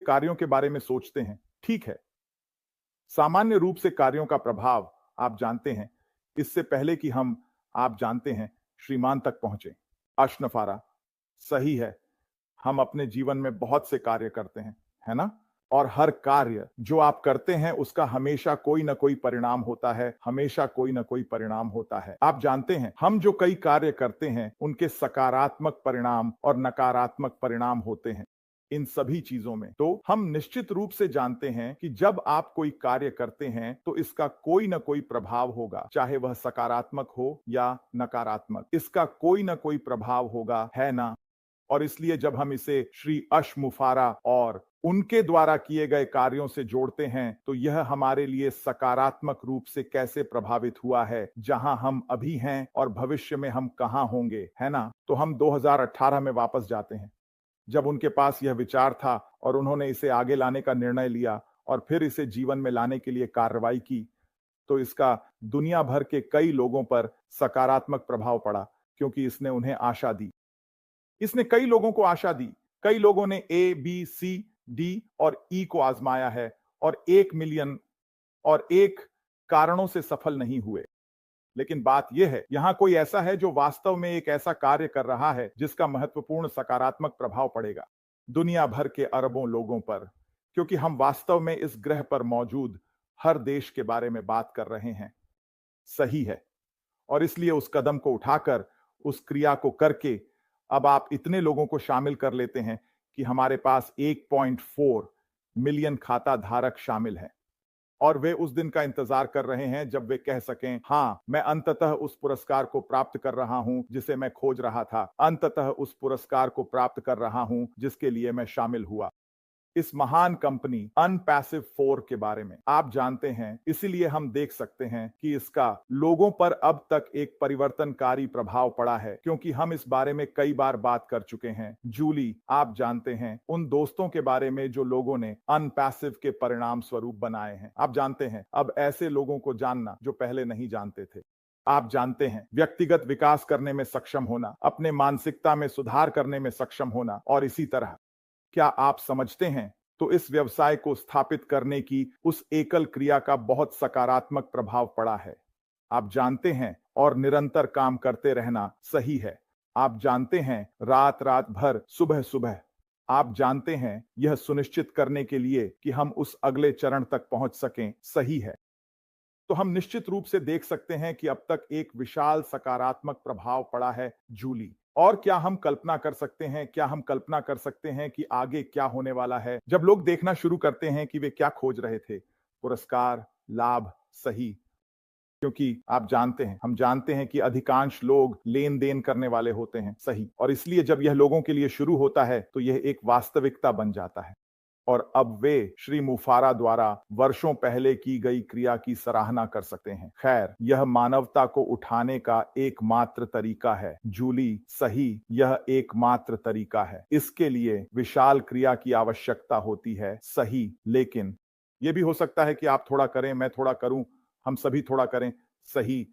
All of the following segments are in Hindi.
कार्यों के बारे में सोचते हैं, ठीक है। सामान्य रूप से कार्यों का प्रभाव आप जानते हैं, इससे पहले कि हम आप जानते हैं श्रीमान तक पहुंचे। अश्नफारा, सही है। हम अपने जीवन में बहुत से कार्य करते हैं, है ना? और हर कार्य जो आप करते हैं उसका हमेशा कोई ना कोई परिणाम होता है, हमेशा कोई ना कोई परिणाम होता है। आप जानते हैं, हम जो कई कार्य करते हैं, उनके सकारात्मक परिणाम और नकारात्मक परिणाम होते हैं। इन सभी चीजों में तो हम निश्चित रूप से जानते हैं कि जब आप कोई कार्य करते हैं तो इसका कोई ना कोई प्रभाव होगा, चाहे वह सकारात्मक हो या नकारात्मक। इसका कोई ना कोई प्रभाव होगा, है ना? और इसलिए जब हम इसे श्री अश्मुफारा और उनके द्वारा किए गए कार्यों से जोड़ते हैं तो यह हमारे लिए सकारात्मक रूप से कैसे प्रभावित हुआ है, जहां हम अभी हैं और भविष्य में हम कहां होंगे, है ना? तो हम 2018 में वापस जाते हैं, जब उनके पास यह विचार था और उन्होंने इसे आगे लाने का निर्णय लिया और फिर इसे जीवन में लाने के लिए कार्रवाई की, तो इसका दुनिया भर के कई लोगों पर सकारात्मक प्रभाव पड़ा, क्योंकि इसने उन्हें आशा दी। इसने कई लोगों को आशा दी। कई लोगों ने ए, बी, सी, डी और ई को आजमाया है और 1 मिलियन और एक कारणों से सफल नहीं हुए। लेकिन बात यह है, यहां कोई ऐसा है जो वास्तव में एक ऐसा कार्य कर रहा है जिसका महत्वपूर्ण सकारात्मक प्रभाव पड़ेगा दुनिया भर के अरबों लोगों पर, क्योंकि हम वास्तव में इस ग्रह पर मौजूद हर देश के बारे में बात कर रहे हैं। सही है। और इसलिए उस कदम को उठाकर, उस क्रिया को करके अब आप इतने लोगों को शामिल कर लेते हैं कि हमारे पास 1.4 मिलियन खाता धारक शामिल हैं और वे उस दिन का इंतजार कर रहे हैं जब वे कह सकें, हां, मैं अंततः उस पुरस्कार को प्राप्त कर रहा हूं जिसे मैं खोज रहा था, अंततः उस पुरस्कार को प्राप्त कर रहा हूं जिसके लिए मैं शामिल हुआ। इस महान कंपनी अनपैसिव 4 के बारे में आप जानते हैं, इसीलिए हम देख सकते हैं कि इसका लोगों पर अब तक एक परिवर्तनकारी प्रभाव पड़ा है, क्योंकि हम इस बारे में कई बार बात कर चुके हैं। जूली, आप जानते हैं उन दोस्तों के बारे में जो लोगों ने अनपैसिव के परिणाम स्वरूप बनाए हैं। आप जानते हैं अब ऐसे लोगों को जानना जो पहले नहीं जानते थे। आप जानते हैं व्यक्तिगत विकास करने में सक्षम होना, अपने मानसिकता में सुधार करने में सक्षम होना और इसी तरह। क्या आप समझते हैं? तो इस व्यवसाय को स्थापित करने की उस एकल क्रिया का बहुत सकारात्मक प्रभाव पड़ा है। आप जानते हैं, और निरंतर काम करते रहना, सही है। आप जानते हैं, रात रात भर, सुबह सुबह। आप जानते हैं, यह सुनिश्चित करने के लिए कि हम उस अगले चरण तक पहुंच सकें, सही है। तो हम निश्चित रूप से देख सकते हैं कि अब तक एक विशाल सकारात्मक प्रभाव पड़ा है जूली। और क्या हम कल्पना कर सकते हैं, क्या हम कल्पना कर सकते हैं कि आगे क्या होने वाला है जब लोग देखना शुरू करते हैं कि वे क्या खोज रहे थे? पुरस्कार, लाभ, सही। क्योंकि आप जानते हैं, हम जानते हैं कि अधिकांश लोग लेन देन करने वाले होते हैं, सही। और इसलिए जब यह लोगों के लिए शुरू होता है तो यह एक वास्तविकता बन जाता है और अब वे श्री मुफारा द्वारा वर्षों पहले की गई क्रिया की सराहना कर सकते हैं। खैर, यह मानवता को उठाने का एकमात्र तरीका है जूली, सही, यह एकमात्र तरीका है। इसके लिए विशाल क्रिया की आवश्यकता होती है, सही। लेकिन यह भी हो सकता है कि आप थोड़ा करें, मैं थोड़ा करूं, हम सभी थोड़ा करें, सही।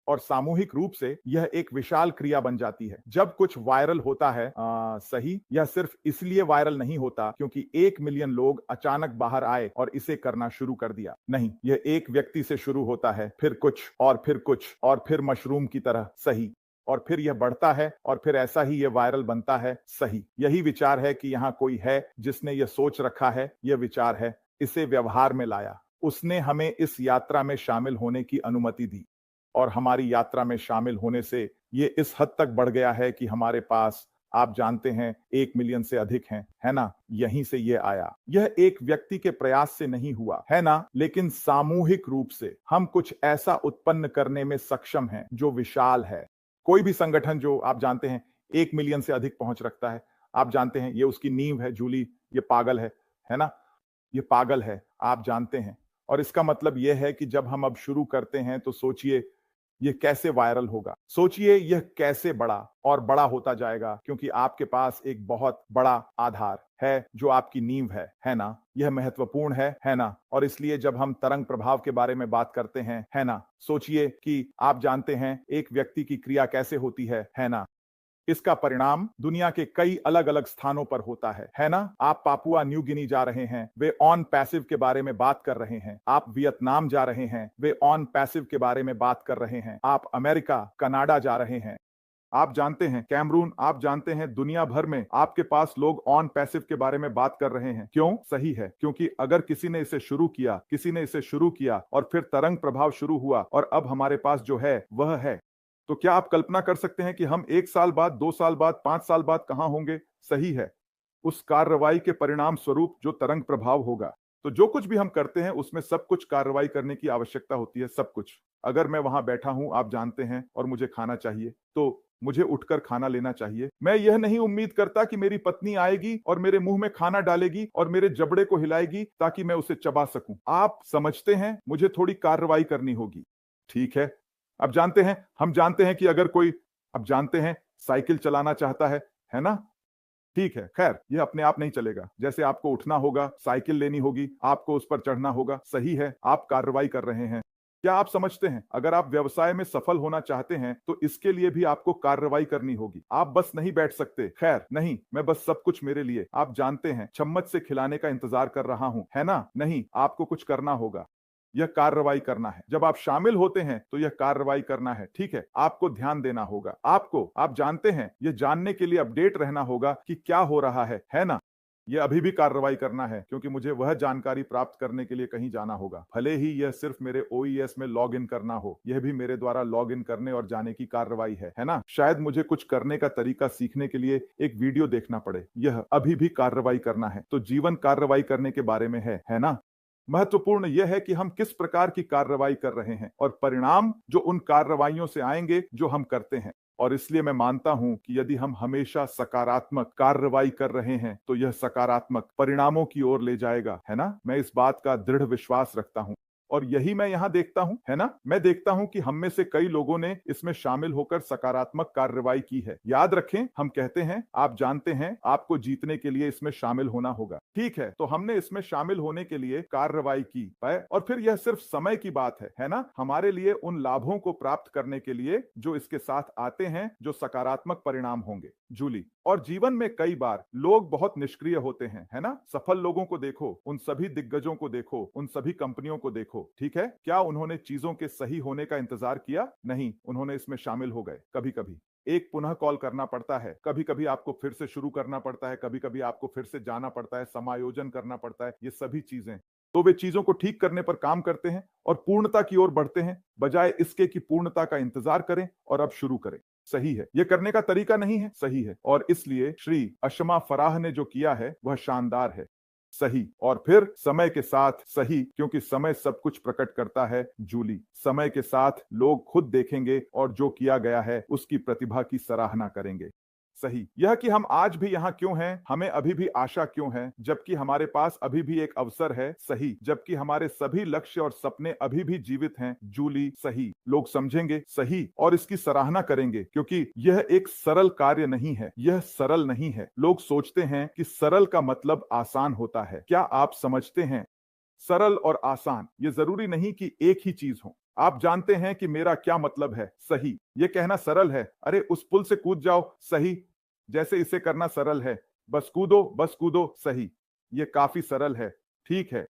और सामूहिक रूप से यह एक विशाल क्रिया बन जाती है। जब कुछ वायरल होता है, सही, यह सिर्फ इसलिए वायरल नहीं होता क्योंकि 1 मिलियन लोग अचानक बाहर आए और इसे करना शुरू कर दिया। नहीं, यह एक व्यक्ति से शुरू होता है, फिर कुछ और फिर कुछ और फिर मशरूम की तरह, सही। और फिर यह बढ़ता है और फिर ऐसा ही यह वायरल बनता है, सही। यही विचार है कि यहां कोई है जिसने यह सोच रखा है, यह विचार है, इसे व्यवहार में लाया। उसने हमें इस यात्रा में शामिल होने की अनुमति दी और हमारी यात्रा में शामिल होने से ये इस हद तक बढ़ गया है कि हमारे पास, आप जानते हैं, 1 मिलियन से अधिक हैं, है ना? यहीं से ये आया। यह एक व्यक्ति के प्रयास से नहीं हुआ, है ना? लेकिन सामूहिक रूप से हम कुछ ऐसा उत्पन्न करने में सक्षम हैं जो विशाल है। कोई भी संगठन जो आप जानते हैं 1 मिलियन से अधिक पहुंच रखता है, आप जानते हैं ये उसकी नींव है जूली, ये पागल है ना? ये पागल है, आप जानते हैं। और इसका मतलब यह है कि जब हम अब शुरू करते हैं तो सोचिए यह कैसे वायरल होगा। सोचिए यह कैसे बड़ा और बड़ा होता जाएगा, क्योंकि आपके पास एक बहुत बड़ा आधार है जो आपकी नींव है ना? यह महत्वपूर्ण है ना? और इसलिए जब हम तरंग प्रभाव के बारे में बात करते हैं, है ना? सोचिए कि आप जानते हैं एक व्यक्ति की क्रिया कैसे होती है ना? इसका परिणाम दुनिया के कई अलग अलग स्थानों पर होता है ना? आप पापुआ न्यू गिनी जा रहे हैं, वे ऑन पैसिव के बारे में बात कर रहे हैं। आप वियतनाम जा रहे हैं, वे ऑन पैसिव के बारे में बात कर रहे हैं। आप अमेरिका, कनाडा जा रहे हैं, आप जानते हैं कैमरून, आप जानते हैं दुनिया भर में आपके पास लोग ऑन पैसिव के बारे में बात कर रहे हैं। क्यों? सही है, क्योंकि अगर किसी ने इसे शुरू किया और फिर तरंग प्रभाव शुरू हुआ और अब हमारे पास जो है वह है। तो क्या आप कल्पना कर सकते हैं कि हम 1 साल बाद, 2 साल बाद, 5 साल बाद कहां होंगे? सही है, उस कार्रवाई के परिणाम स्वरूप जो तरंग प्रभाव होगा। तो जो कुछ भी हम करते हैं उसमें सब कुछ कार्रवाई करने की आवश्यकता होती है, सब कुछ। अगर मैं वहां बैठा हूं, आप जानते हैं, और मुझे खाना चाहिए, तो मुझे उठकर खाना लेना चाहिए। मैं यह नहीं उम्मीद करता कि मेरी पत्नी आएगी और मेरे मुंह में खाना डालेगी और मेरे जबड़े को हिलाएगी ताकि मैं उसे चबा सकूं। आप समझते हैं, मुझे थोड़ी कार्रवाई करनी होगी। ठीक है, अब जानते हैं, हम जानते हैं कि अगर कोई, अब जानते हैं, साइकिल चलाना चाहता है ना? ठीक है, खैर यह अपने आप नहीं चलेगा। जैसे आपको उठना होगा, साइकिल लेनी होगी, आपको उस पर चढ़ना होगा। सही है, आप कार्रवाई कर रहे हैं। क्या आप समझते हैं, अगर आप व्यवसाय में सफल होना चाहते हैं तो इसके लिए भी आपको कार्रवाई करनी होगी। आप बस नहीं बैठ सकते, खैर नहीं, मैं बस सब कुछ मेरे लिए, आप जानते हैं, चम्मच से खिलाने का इंतजार कर रहा हूं, है ना? नहीं, आपको कुछ करना होगा। यह कार्रवाई करना है। जब आप शामिल होते हैं तो यह कार्रवाई करना है, ठीक है? आपको ध्यान देना होगा। आपको, आप जानते हैं, यह जानने के लिए अपडेट रहना होगा कि क्या हो रहा है ना? यह अभी भी कार्रवाई करना है, क्योंकि मुझे वह जानकारी प्राप्त करने के लिए कहीं जाना होगा। भले ही यह सिर्फ मेरे ओईएस में लॉग इन करना हो, यह भी मेरे द्वारा लॉग इन करने और जाने की कार्रवाई है ना? शायद मुझे कुछ करने का तरीका सीखने के लिए एक वीडियो देखना पड़े। यह अभी भी कार्रवाई करना है। तो जीवन कार्रवाई करने के बारे में है ना? महत्वपूर्ण यह है कि हम किस प्रकार की कार्रवाई कर रहे हैं और परिणाम जो उन कार्रवाइयों से आएंगे जो हम करते हैं। और इसलिए मैं मानता हूं कि यदि हम हमेशा सकारात्मक कार्रवाई कर रहे हैं तो यह सकारात्मक परिणामों की ओर ले जाएगा, है ना? मैं इस बात का दृढ़ विश्वास रखता हूं और यही मैं यहां देखता हूं, है ना? मैं देखता हूं कि हम में से कई लोगों ने इसमें शामिल होकर सकारात्मक कार्रवाई की है। याद रखें, हम कहते हैं, आप जानते हैं, आपको जीतने के लिए इसमें शामिल होना होगा। ठीक है, तो हमने इसमें शामिल होने के लिए कार्रवाई की और फिर यह सिर्फ समय की बात है ना? हमारे लिए उन लाभों को प्राप्त करने के लिए जो इसके साथ आते हैं, जो सकारात्मक परिणाम होंगे। जूली, और जीवन में कई बार लोग बहुत निष्क्रिय होते हैं, है ना? सफल लोगों को देखो, उन सभी दिग्गजों को देखो, उन सभी कंपनियों को देखो, ठीक है? क्या उन्होंने चीजों के सही होने का इंतजार किया? नहीं, उन्होंने इसमें शामिल हो गए। कभी कभी एक पुनः कॉल करना पड़ता है, कभी कभी आपको फिर से शुरू करना पड़ता है, कभी कभी आपको फिर से जाना पड़ता है, समायोजन करना पड़ता है, ये सभी चीजें। तो वे चीजों को ठीक करने पर काम करते हैं और पूर्णता की ओर बढ़ते हैं, बजाय इसके कि पूर्णता का इंतजार करें और अब शुरू करें। सही है, यह करने का तरीका नहीं है, सही है। और इसलिए श्री अशमा फराह ने जो किया है वह शानदार है। सही, और फिर समय के साथ सही, क्योंकि समय सब कुछ प्रकट करता है। जूली, समय के साथ लोग खुद देखेंगे और जो किया गया है उसकी प्रतिभा की सराहना करेंगे। सही, यह कि हम आज भी यहाँ क्यों हैं, हमें अभी भी आशा क्यों है, जबकि हमारे पास अभी भी एक अवसर है। सही, जबकि हमारे सभी लक्ष्य और सपने अभी भी जीवित हैं। जूली, सही, लोग समझेंगे, सही, और इसकी सराहना करेंगे, क्योंकि यह एक सरल कार्य नहीं है, यह सरल नहीं है। लोग सोचते हैं कि सरल का मतलब आसान होता है। क्या आप समझते हैं, सरल और आसान, ये जरूरी नहीं कि एक ही चीज हो। आप जानते हैं कि मेरा क्या मतलब है। सही, ये कहना सरल है, अरे उस पुल से कूद जाओ, सही, जैसे इसे करना सरल है, बस कूदो, बस कूदो। सही, ये काफी सरल है, ठीक है,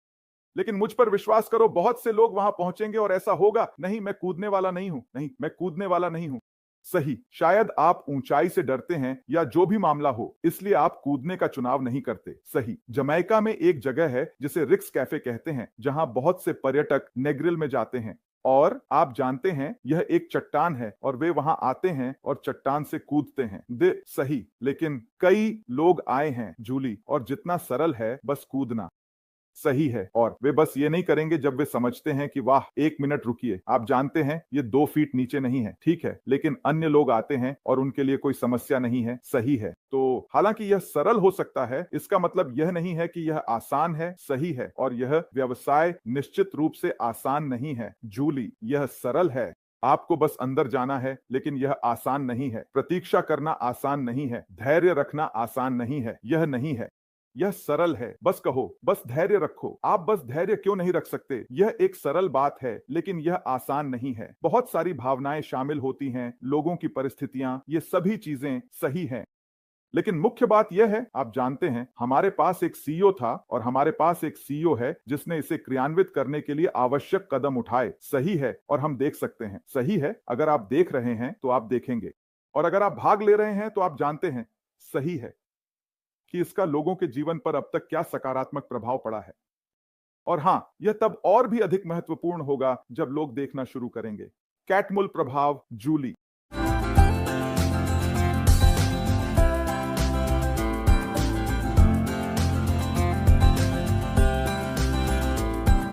लेकिन मुझ पर विश्वास करो, बहुत से लोग वहां पहुंचेंगे और ऐसा होगा, नहीं मैं कूदने वाला नहीं हूं, नहीं मैं कूदने वाला नहीं हूं। सही, शायद आप ऊंचाई से डरते हैं या जो भी मामला हो, इसलिए आप कूदने का चुनाव नहीं करते। सही, जमैका में एक जगह है जिसे रिक्स कैफे कहते हैं, जहां बहुत से पर्यटक नेग्रिल में जाते हैं, और आप जानते हैं यह एक चट्टान है और वे वहां आते हैं और चट्टान से कूदते हैं। सही, लेकिन कई लोग आए हैं जूली, और जितना सरल है बस कूदना। सही है, और वे बस ये नहीं करेंगे जब वे समझते हैं कि वाह, 1 मिनट रुकिए, आप जानते हैं ये 2 फीट नीचे नहीं है, ठीक है, लेकिन अन्य लोग आते हैं और उनके लिए कोई समस्या नहीं है। सही है, तो हालांकि यह सरल हो सकता है, इसका मतलब यह नहीं है कि यह आसान है। सही है, और यह व्यवसाय निश्चित रूप से आसान नहीं है। जूली, यह सरल है, आपको बस अंदर जाना है, लेकिन यह आसान नहीं है। प्रतीक्षा करना आसान नहीं है, धैर्य रखना आसान नहीं है, यह नहीं है। यह सरल है, बस कहो, बस धैर्य रखो। आप बस धैर्य क्यों नहीं रख सकते? यह एक सरल बात है, लेकिन यह आसान नहीं है। बहुत सारी भावनाएं शामिल होती हैं, लोगों की परिस्थितियां, ये सभी चीजें सही हैं। लेकिन मुख्य बात यह है, आप जानते हैं, हमारे पास एक सीईओ था और हमारे पास एक सीईओ है जिसने इसे क्रियान्वित करने के लिए आवश्यक कदम उठाए। सही है, और हम देख सकते हैं। सही है, अगर आप देख रहे हैं तो आप देखेंगे, और अगर आप भाग ले रहे हैं तो आप जानते हैं। सही है कि इसका लोगों के जीवन पर अब तक क्या सकारात्मक प्रभाव पड़ा है। और हां, यह तब और भी अधिक महत्वपूर्ण होगा जब लोग देखना शुरू करेंगे। कैटमुल प्रभाव, जूली।